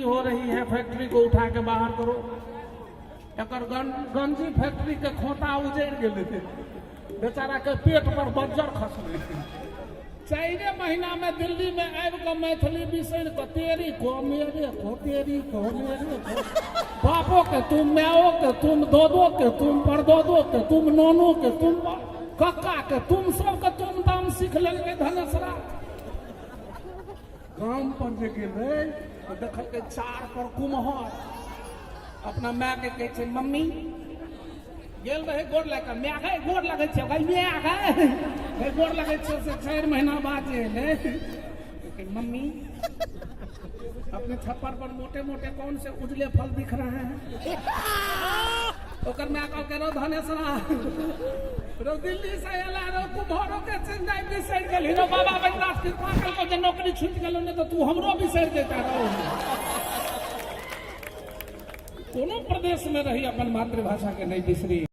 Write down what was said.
हो रही है, फैक्ट्री को उठा के बाहर करो। एकर गंजी फैक्ट्री के खोता उजड़ गए, बेचारा के पेट पर बज्जर खसले। 4 महीना में दिल्ली में आबि के मैथिली विषय तेरी को मेरे को तेरी को मेरे को, बापो के तुम, मैओ के तुम, दोदो के तुम, परदोदो के तुम, नोनो के तुम, कक्का के तुम, सबके तुम दाम सीख लेंगे धनेसरा। काम पर जे गेलै देखल के 4 पर कुम्हर अपना माय के कहे छै मम्मी, गेल रहे गोड़ लगे, माय गए गोड़ लगे छै, भाई माय गए गोड़ लगे छै से 4 महीना बाद एले कि मम्मी अपने छप्पर पर मोटे मोटे कौन से उजले फल दिख रहे हैं। ओकर माय कहलकै रो धनेसरा, रो दिल्ली से एला रो कुम्हरो के चिन्ह बिसरि गेली रो, बाबा बैद्यनाथ कृपा कलको जे नौकरी छूट गेलो ने तो तू हमरो बिसरि जेता रो। कोनो प्रदेश में रही अपन मातृभाषा के नहीं बिसरी।